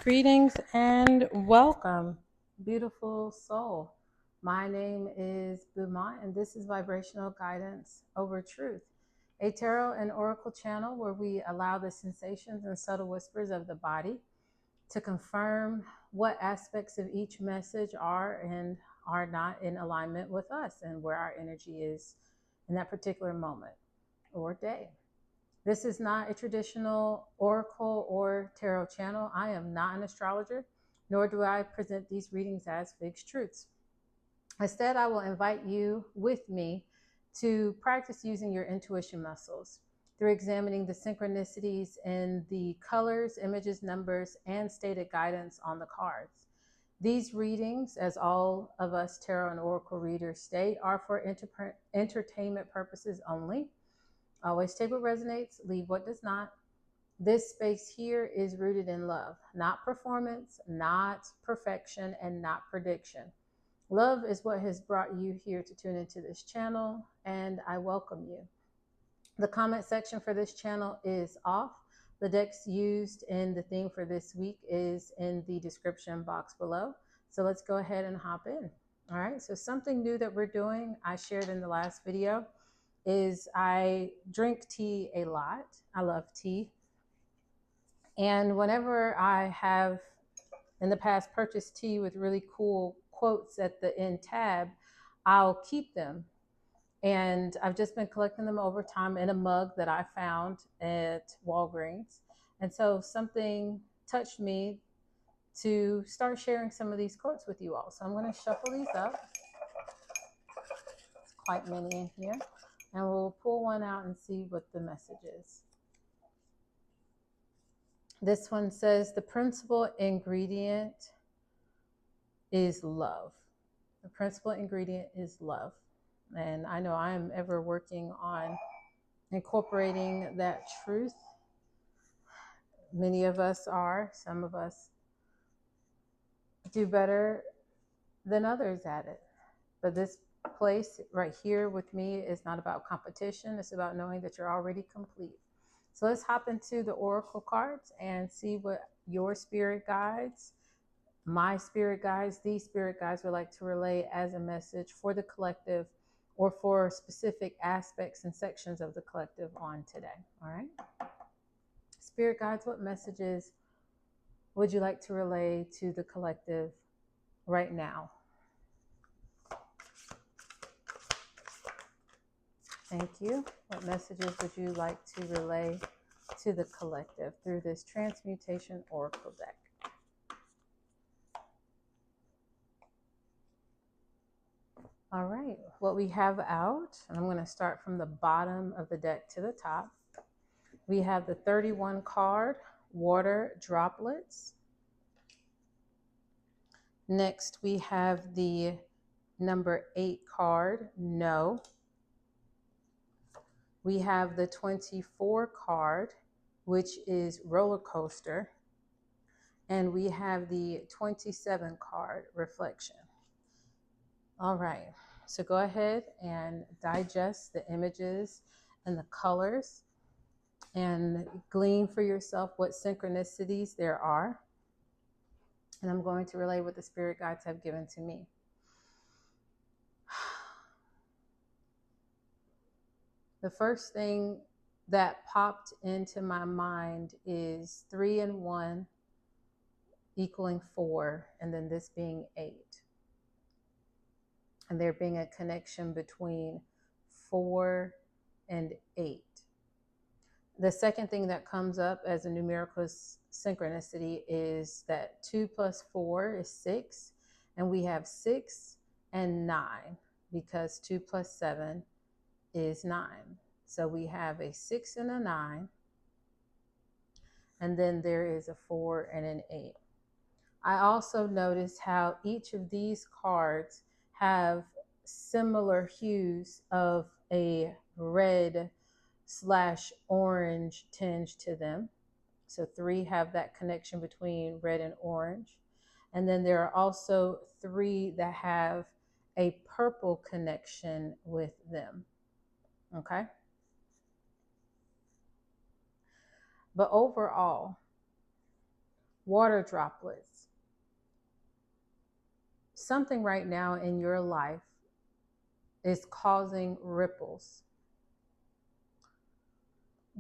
Greetings and welcome, beautiful soul. My name is Beaumont, and this is Vibrational Guidance Over Truth, a tarot and oracle channel where we allow the sensations and subtle whispers of the body to confirm what aspects of each message are and are not in alignment with us and where our energy is in that particular moment or day. This is not a traditional oracle or tarot channel. I am not an astrologer, nor do I present these readings as fixed truths. Instead, I will invite you with me to practice using your intuition muscles through examining the synchronicities in the colors, images, numbers, and stated guidance on the cards. These readings, as all of us tarot and oracle readers state, are for entertainment purposes only. Always take what resonates, leave what does not. This space here is rooted in love, not performance, not perfection, and not prediction. Love is what has brought you here to tune into this channel, and I welcome you. The comment section for this channel is off. The decks used in the theme for this week is in the description box below. So let's go ahead and hop in. All right, so something new that we're doing, I shared in the last video, is I drink tea a lot. I love tea. And whenever I have in the past purchased tea with really cool quotes at the end tab, I'll keep them. And I've just been collecting them over time in a mug that I found at Walgreens. And so something touched me to start sharing some of these quotes with you all. So I'm going to shuffle these up. It's quite many in here. And we'll pull one out and see what the message is. This one says, the principal ingredient is love. The principal ingredient is love. And I know I am ever working on incorporating that truth. Many of us are. Some of us do better than others at it. But this place right here with me is not about competition. It's about knowing that you're already complete. So let's hop into the oracle cards and see what your spirit guides, my spirit guides, these spirit guides would like to relay as a message for the collective or for specific aspects and sections of the collective on today. All right. Spirit guides, what messages would you like to relay to the collective right now? Thank you. What messages would you like to relay to the collective through this transmutation oracle deck? All right, what we have out, and I'm going to start from the bottom of the deck to the top. We have the 31 card, water droplets. Next, we have the number 8 card, no. We have the 24 card, which is roller coaster. And we have the 27 card, reflection. All right, so go ahead and digest the images and the colors and glean for yourself what synchronicities there are. And I'm going to relay what the spirit guides have given to me. The first thing that popped into my mind is 3 and 1 equaling 4, and then this being 8. And there being a connection between 4 and 8. The second thing that comes up as a numerical synchronicity is that 2 plus 4 is 6, and we have 6 and 9 because 2 plus 7 is 9. So we have a 6 and a 9, and then there is a 4 and an 8. I also noticed how each of these cards have similar hues of a red/orange tinge to them. So 3 have that connection between red and orange. And then there are also 3 that have a purple connection with them. Okay. But overall, water droplets. Something right now in your life is causing ripples.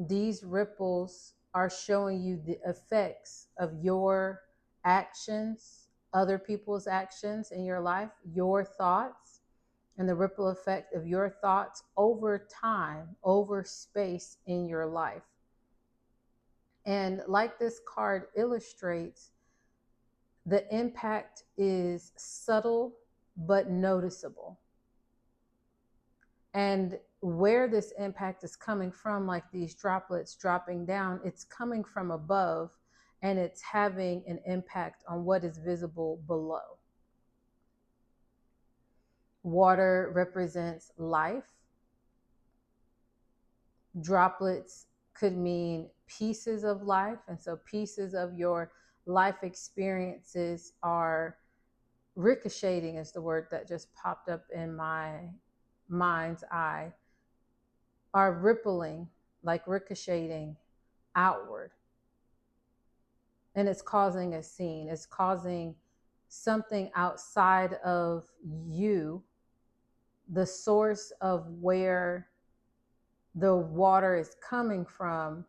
These ripples are showing you the effects of your actions, other people's actions in your life, your thoughts, and the ripple effect of your thoughts over time, over space in your life. And like this card illustrates, the impact is subtle but noticeable. And where this impact is coming from, like these droplets dropping down, it's coming from above, and it's having an impact on what is visible below. Water represents life. Droplets could mean pieces of life. And so pieces of your life experiences are ricocheting, is the word that just popped up in my mind's eye, are rippling, like ricocheting outward. And it's causing a scene. It's causing something outside of you, the source of where the water is coming from,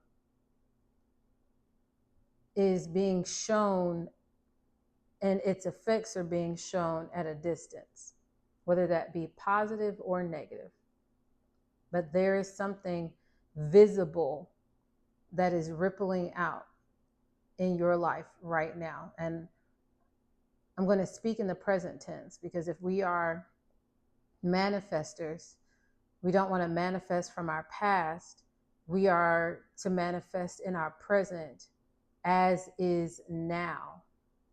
is being shown, and its effects are being shown at a distance, whether that be positive or negative. But there is something visible that is rippling out in your life right now. And I'm going to speak in the present tense, because if we are manifestors, we don't want to manifest from our past. We are to manifest in our present as is now,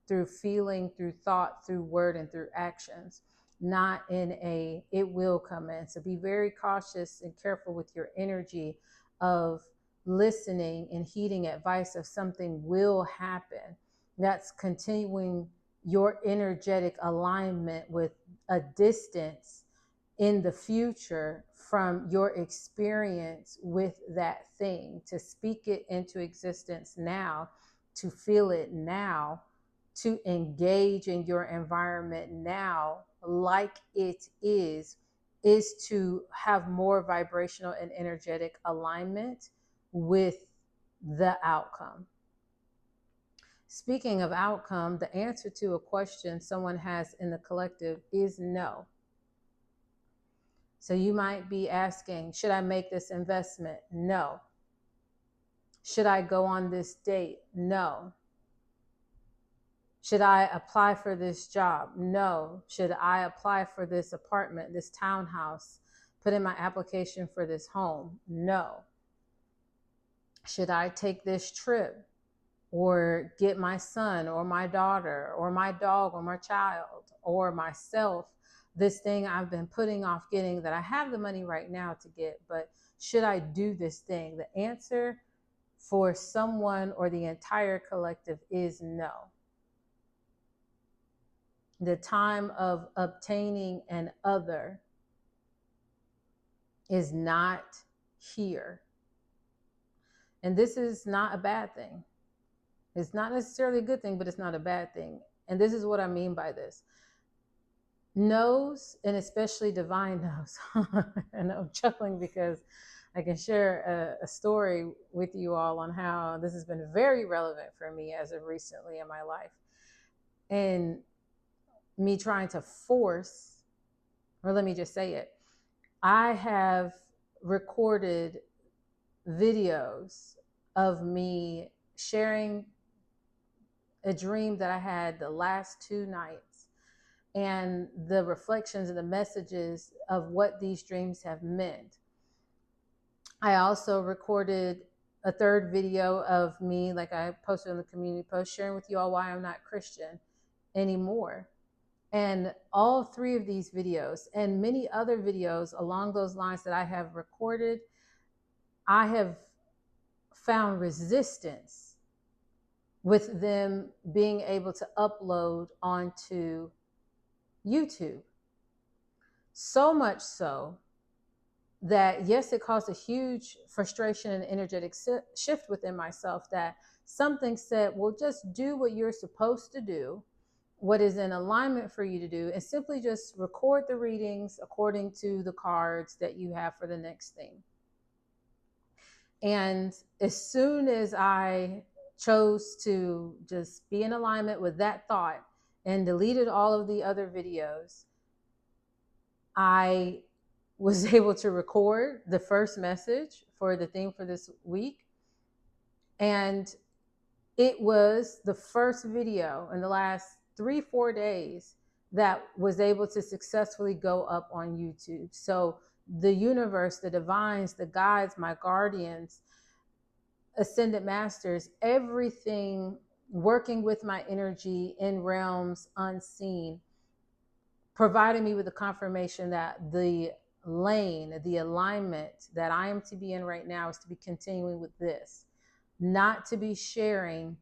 through feeling, through thought, through word, and through actions, not in a it will come in. So be very cautious and careful with your energy of listening and heeding advice of something will happen. That's continuing your energetic alignment with a distance in the future from your experience with that thing, to speak it into existence now, to feel it now, to engage in your environment now like it is to have more vibrational and energetic alignment with the outcome. Speaking of outcome, the answer to a question someone has in the collective is no. So you might be asking, should I make this investment? No. Should I go on this date? No. Should I apply for this job? No. Should I apply for this apartment, this townhouse, put in my application for this home? No. Should I take this trip or get my son or my daughter or my dog or my child or myself this thing I've been putting off getting that I have the money right now to get, but should I do this thing? The answer for someone or the entire collective is no. The time of obtaining an other is not here. And this is not a bad thing. It's not necessarily a good thing, but it's not a bad thing. And this is what I mean by this. No's, and especially divine no's. And I'm chuckling because I can share a story with you all on how this has been very relevant for me as of recently in my life. And me trying to force, or let me just say it, I have recorded videos of me sharing a dream that I had the last 2 nights, and the reflections and the messages of what these dreams have meant. I also recorded a 3rd video of me, like I posted on the community post, sharing with you all why I'm not Christian anymore. And all 3 of these videos and many other videos along those lines that I have recorded, I have found resistance with them being able to upload onto YouTube. So much so that, yes, it caused a huge frustration and energetic shift within myself, that something said, well, just do what you're supposed to do, what is in alignment for you to do, and simply just record the readings according to the cards that you have for the next thing. And as soon as I chose to just be in alignment with that thought and deleted all of the other videos, I was able to record the first message for the theme for this week. And it was the first video in the last 3-4 days that was able to successfully go up on YouTube. So the universe, the divines, the guides, my guardians, ascended masters, everything working with my energy in realms unseen, providing me with the confirmation that the lane, the alignment that I am to be in right now is to be continuing with this, not to be sharing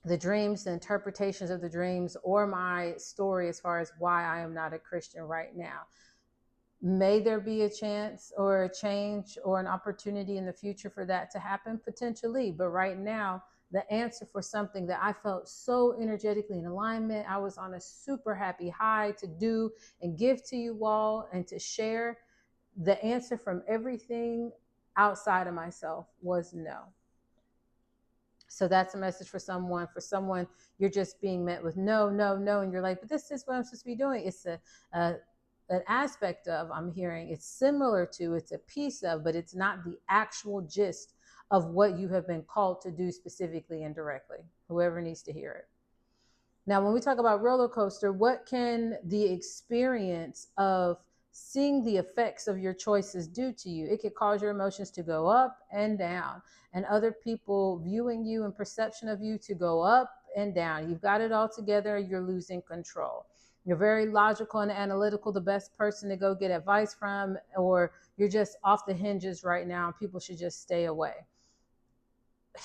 the dreams, the interpretations of the dreams, or my story as far as why I am not a Christian right now. May there be a chance or a change or an opportunity in the future for that to happen? Potentially. But right now, the answer for something that I felt so energetically in alignment, I was on a super happy high to do and give to you all and to share, the answer from everything outside of myself was no. So that's a message for someone. For someone, you're just being met with no, no, no. And you're like, but this is what I'm supposed to be doing. It's an aspect of, I'm hearing, it's similar to, it's a piece of, but it's not the actual gist of what you have been called to do specifically and directly, whoever needs to hear it. Now, when we talk about roller coaster, what can the experience of seeing the effects of your choices do to you? It could cause your emotions to go up and down, and other people viewing you and perception of you to go up and down. You've got it all together, you're losing control. You're very logical and analytical, the best person to go get advice from, or you're just off the hinges right now and people should just stay away.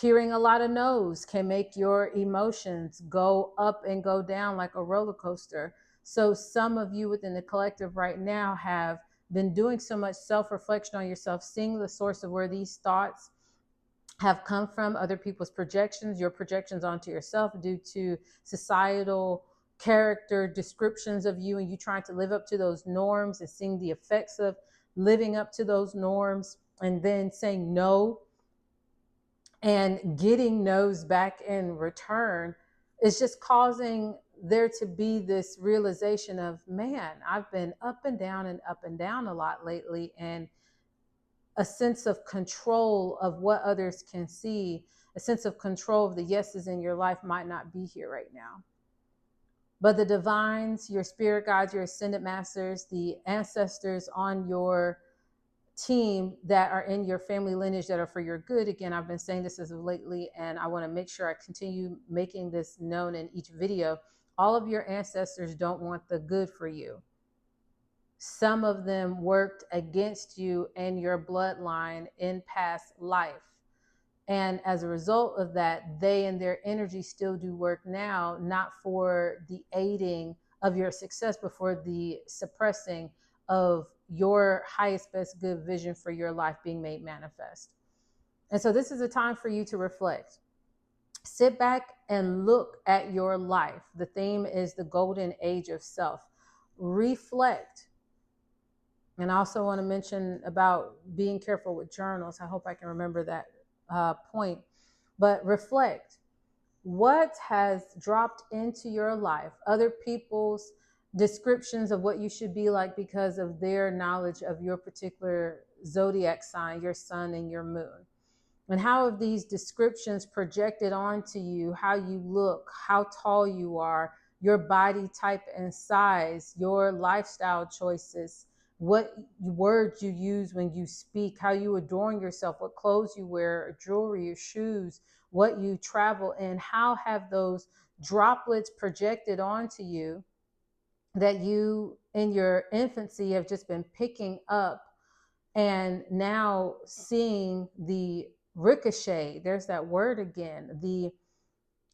Hearing a lot of no's can make your emotions go up and go down like a roller coaster. So some of you within the collective right now have been doing so much self-reflection on yourself, seeing the source of where these thoughts have come from, other people's projections, your projections onto yourself due to societal character descriptions of you, and you trying to live up to those norms and seeing the effects of living up to those norms, and then saying no and getting no's back in return is just causing there to be this realization of, man, I've been up and down a lot lately, and a sense of control of what others can see, a sense of control of the yeses in your life might not be here right now. But the divines, your spirit guides, your ascended masters, the ancestors on your team that are in your family lineage that are for your good. Again, I've been saying this as of lately, and I want to make sure I continue making this known in each video. All of your ancestors don't want the good for you. Some of them worked against you and your bloodline in past life. And as a result of that, they and their energy still do work now, not for the aiding of your success, but for the suppressing of your highest, best, good vision for your life being made manifest. And so this is a time for you to reflect. Sit back and look at your life. The theme is the golden age of self. Reflect. And I also want to mention about being careful with journals. I hope I can remember that point. But reflect. What has dropped into your life? Other people's descriptions of what you should be like because of their knowledge of your particular zodiac sign, your sun and your moon. And how have these descriptions projected onto you, how you look, how tall you are, your body type and size, your lifestyle choices, what words you use when you speak, how you adorn yourself, what clothes you wear, jewelry, your shoes, what you travel in, how have those droplets projected onto you that you in your infancy have just been picking up and now seeing the ricochet, there's that word again,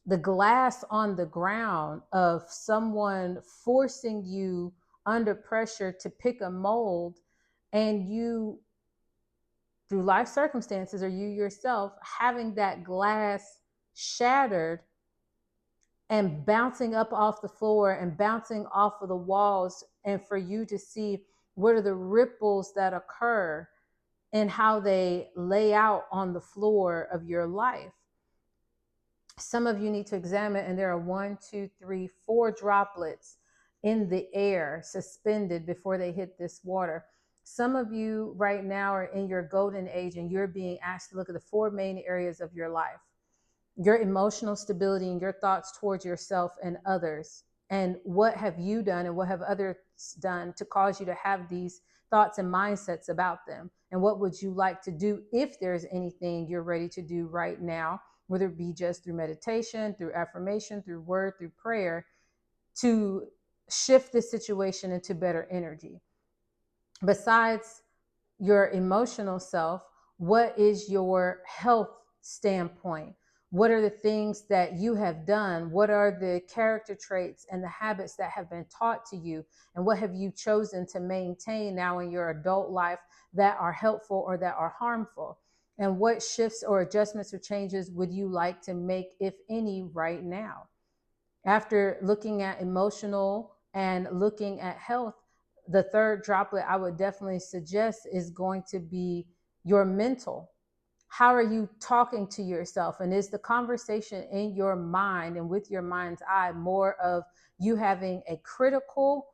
the glass on the ground of someone forcing you under pressure to pick a mold, and you, through life circumstances, or you yourself having that glass shattered and bouncing up off the floor and bouncing off of the walls, and for you to see what are the ripples that occur and how they lay out on the floor of your life. Some of you need to examine, and there are 1, 2, 3, 4 droplets in the air suspended before they hit this water. Some of you right now are in your golden age, and you're being asked to look at the 4 main areas of your life: your emotional stability and your thoughts towards yourself and others. And what have you done and what have others done to cause you to have these thoughts and mindsets about them? And what would you like to do, if there's anything you're ready to do right now, whether it be just through meditation, through affirmation, through word, through prayer, to shift this situation into better energy? Besides your emotional self, what is your health standpoint? What are the things that you have done? What are the character traits and the habits that have been taught to you? And what have you chosen to maintain now in your adult life that are helpful or that are harmful? And what shifts or adjustments or changes would you like to make, if any, right now? After looking at emotional and looking at health, the third droplet I would definitely suggest is going to be your mental. How are you talking to yourself? And is the conversation in your mind and with your mind's eye more of you having a critical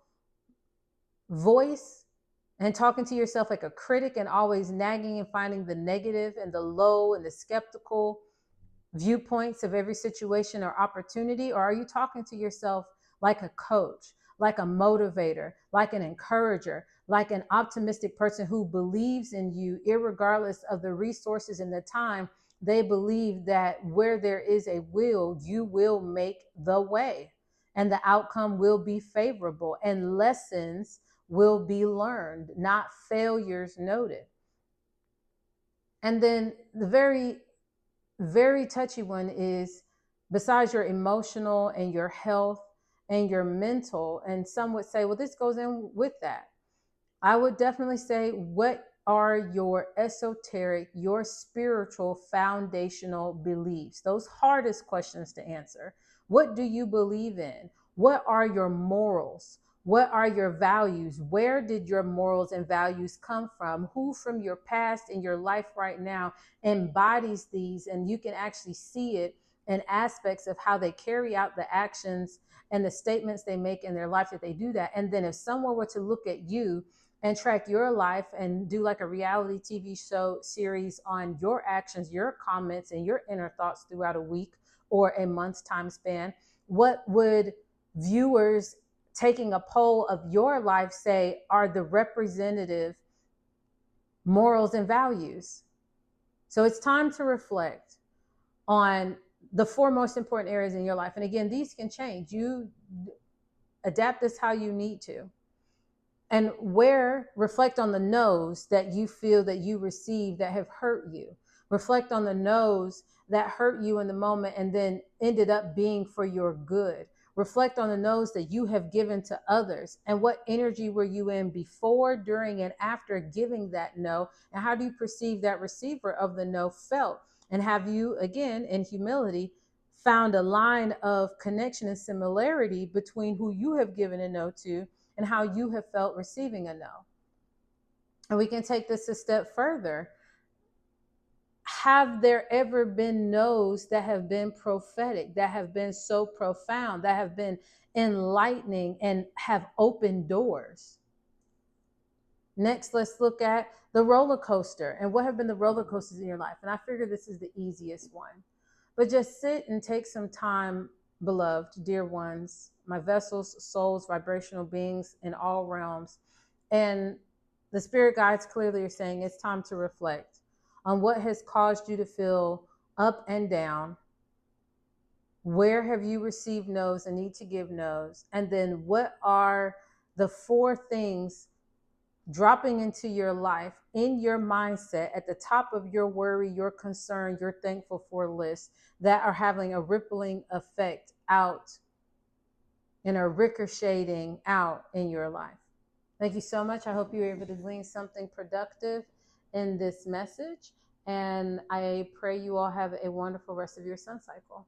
voice and talking to yourself like a critic and always nagging and finding the negative and the low and the skeptical viewpoints of every situation or opportunity? Or are you talking to yourself like a coach, like a motivator, like an encourager, like an optimistic person who believes in you irregardless of the resources and the time? They believe that where there is a will, you will make the way, and the outcome will be favorable, and lessons will be learned, not failures noted. And then the very touchy one is, besides your emotional and your health and your mental, and some would say, well, this goes in with that. I would definitely say, what are your esoteric, your spiritual foundational beliefs? Those hardest questions to answer. What do you believe in? What are your morals? What are your values? Where did your morals and values come from? Who from your past and your life right now embodies these? And you can actually see it in aspects of how they carry out the actions and the statements they make in their life, that they do that. And then if someone were to look at you and track your life and do like a reality TV show series on your actions, your comments, and your inner thoughts throughout a week or a month's time span, what would viewers taking a poll of your life say are the representative morals and values? So it's time to reflect on the 4 most important areas in your life. And again, these can change. You adapt this how you need to. And reflect on the no's that you feel that you received that have hurt you. Reflect on the no's that hurt you in the moment and then ended up being for your good. Reflect on the no's that you have given to others, and what energy were you in before, during, and after giving that no, and how do you perceive that receiver of the no felt? And have you, again, in humility, found a line of connection and similarity between who you have given a no to and how you have felt receiving a no? And we can take this a step further. Have there ever been no's that have been prophetic, that have been so profound, that have been enlightening and have opened doors? Next, let's look at the roller coaster. And what have been the roller coasters in your life? And I figure this is the easiest one. But just sit and take some time, beloved, dear ones, my vessels, souls, vibrational beings in all realms. And the spirit guides clearly are saying it's time to reflect on what has caused you to feel up and down. Where have you received no's and need to give no's? And then what are the 4 things dropping into your life, in your mindset, at the top of your worry, your concern, your thankful for list, that are having a rippling effect out and are ricocheting out in your life? Thank you so much. I hope you were able to glean something productive in this message. And I pray you all have a wonderful rest of your sun cycle.